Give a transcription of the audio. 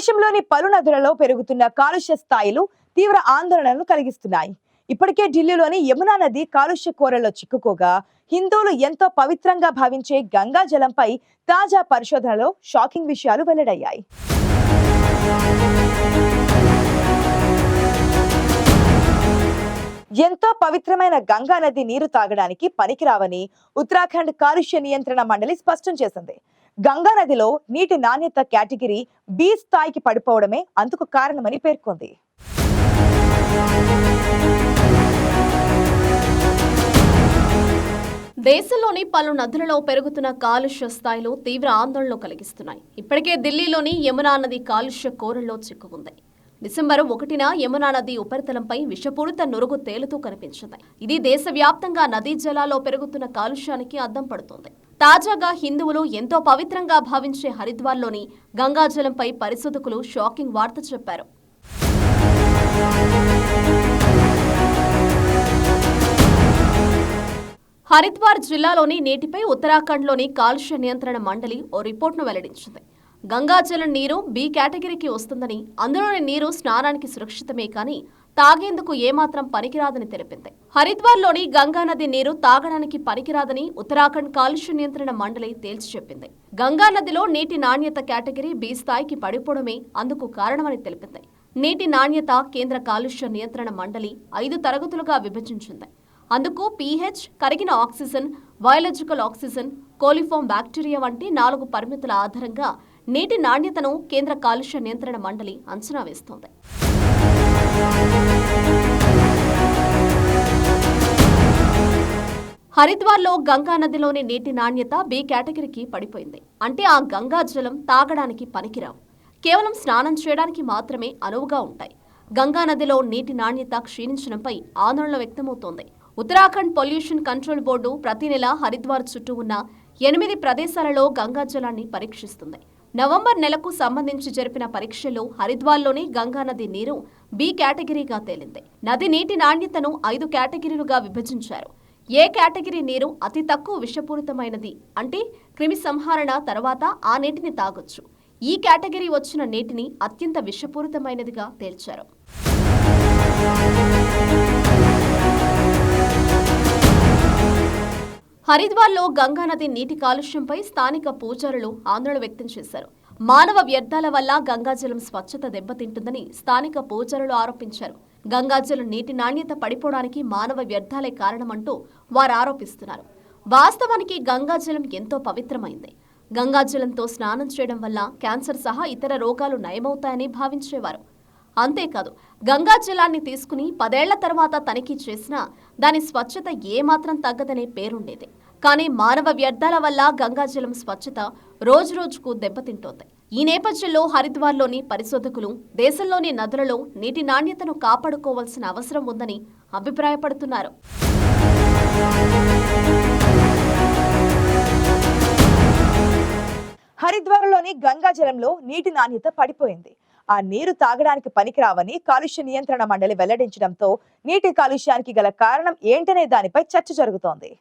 దేశంలోని పలు నదులలో పెరుగుతున్న కాలుష్య స్థాయిలు తీవ్ర ఆందోళనను కలిగిస్తున్నాయి. ఇప్పటికే ఢిల్లీలోని యమునా నది కాలుష్య కోరల్లో చిక్కుకోగా హిందువులు ఎంతో పవిత్రంగా భావించే గంగా జలంపై తాజా పరిశోధనలో షాకింగ్ విషయాలు వెల్లడయ్యాయి. ఎంతో పవిత్రమైన గంగా నది నీరు తాగడానికి పనికిరావని ఉత్తరాఖండ్ కాలుష్య నియంత్రణ మండలి స్పష్టం చేసింది. గంగా నదిలో నీటి నాణ్యత కేటగిరీ బి స్థాయికి పడిపోవడమే అందుకు కారణమని పేర్కొంది. దేశంలోని పలు నదులలో పెరుగుతున్న కాలుష్య స్థాయిలు తీవ్ర ఆందోళన కలిగిస్తున్నాయి. ఇప్పటికే ఢిల్లీలోని యమునా నది కాలుష్య కోరల్లో చిక్కుకుంది. డిసెంబర్ 1న యమునా నది ఉపరితలంపై విషపూరిత నురుగు తేలుతూ కనిపించింది. ఇది దేశవ్యాప్తంగా నదీ జలాల్లో పెరుగుతున్న కాలుష్యానికి అద్దం పడుతోంది. తాజాగా హిందువులు ఎంతో పవిత్రంగా భావించే హరిద్వార్లోని గంగాజలంపై పరిశోధకులు షాకింగ్ వార్త చెప్పారు. హరిద్వార్ జిల్లాలోని నీటిపై ఉత్తరాఖండ్లోని కాలుష్య నియంత్రణ మండలి ఓ రిపోర్టును వెల్లడించింది. గంగాజలం నీరు బి కేటగిరీకి వస్తుందని, అందులోని నీరు స్నానానికి సురక్షితమే కానీ తాగేందుకు ఏమాత్రం పనికిరాదని తెలిపింది. హరిద్వార్లోని గంగానది నీరు తాగడానికి పనికిరాదని ఉత్తరాఖండ్ కాలుష్య నియంత్రణ మండలి తేల్చి చెప్పింది. గంగానదిలో నీటి నాణ్యత కేటగిరీ బి స్థాయికి పడిపోవడమే అందుకు కారణమని తెలిపింది. నీటి నాణ్యత కేంద్ర కాలుష్య నియంత్రణ మండలి 5 తరగతులుగా విభజించింది. అందుకు పీహెచ్, కరిగిన oxygen, biological oxygen, coliform bacteria వంటి 4 పరిమితుల ఆధారంగా నీటి నాణ్యతను కేంద్ర కాలుష్య నియంత్రణ మండలి అంచనా వేస్తోంది. హరిద్వార్లో గంగా నదిలోని నీటి నాణ్యత బి కేటగిరీకి పడిపోయింది. అంటే ఆ గంగా జలం తాగడానికి పనికిరావు, కేవలం స్నానం చేయడానికి మాత్రమే అనువుగా ఉంటాయి. గంగా నదిలో నీటి నాణ్యత క్షీణించడంపై ఆందోళన వ్యక్తమవుతోంది. ఉత్తరాఖండ్ పొల్యూషన్ కంట్రోల్ బోర్డు ప్రతి నెల హరిద్వార్ చుట్టూ ఉన్న 8 ప్రదేశాలలో గంగా జలాన్ని పరీక్షిస్తుంది. నవంబర్ నెలకు సంబంధించి జరిపిన పరీక్షల్లో హరిద్వార్లోని గంగా నది నీరు బి కేటగిరీగా తేలింది. నది నీటి నాణ్యతను 5 కేటగిరీలుగా విభజించారు. ఏ కేటగిరీ నీరు అతి తక్కువ విషపూరితమైనది, అంటే క్రిమి సంహరణ తర్వాత ఆ నీటిని తాగొచ్చు. ఈ కేటగిరీ వచ్చిన నీటిని అత్యంత విషపూరితమైనదిగా తేల్చారు. హరిద్వార్లో గంగానది నీటి కాలుష్యంపై స్థానిక పూజారులు ఆందోళన వ్యక్తం చేశారు. మానవ వ్యర్థాల వల్ల గంగాజలం స్వచ్ఛత దెబ్బతింటుందని స్థానిక పూజారులు ఆరోపించారు. గంగాజలం నీటి నాణ్యత పడిపోవడానికి మానవ వ్యర్థాలే కారణమంటూ వారు ఆరోపిస్తున్నారు. వాస్తవానికి గంగాజలం ఎంతో పవిత్రమైంది. గంగాజలంతో స్నానం చేయడం వల్ల క్యాన్సర్ సహా ఇతర రోగాలు నయమవుతాయని భావించేవారు. అంతేకాదు, గంగా జలాన్ని తీసుకుని 10 ఏళ్ల తర్వాత తనిఖీ చేసినా దాని స్వచ్ఛత ఏమాత్రం తగ్గదనే పేరుండేది. కానీ మానవ వ్యర్థాల వల్ల గంగాజలం స్వచ్ఛత రోజురోజుకు దెబ్బతింటోంది. ఈ నేపథ్యంలో హరిద్వార్లోని పరిశోధకులు దేశంలోని నదులలో నీటి నాణ్యతను కాపాడుకోవాల్సిన అవసరం ఉందని అభిప్రాయపడుతున్నారు. హరిద్వార్లోని గంగా జలంలో నీటి నాణ్యత పడిపోయింది. ఆ నీరు తాగడానికి పనికిరావని కాలుష్య నియంత్రణ మండలి వెల్లడించడంతో నీటి కాలుష్యానికి గల కారణం ఏంటనే దానిపై చర్చ జరుగుతోంది.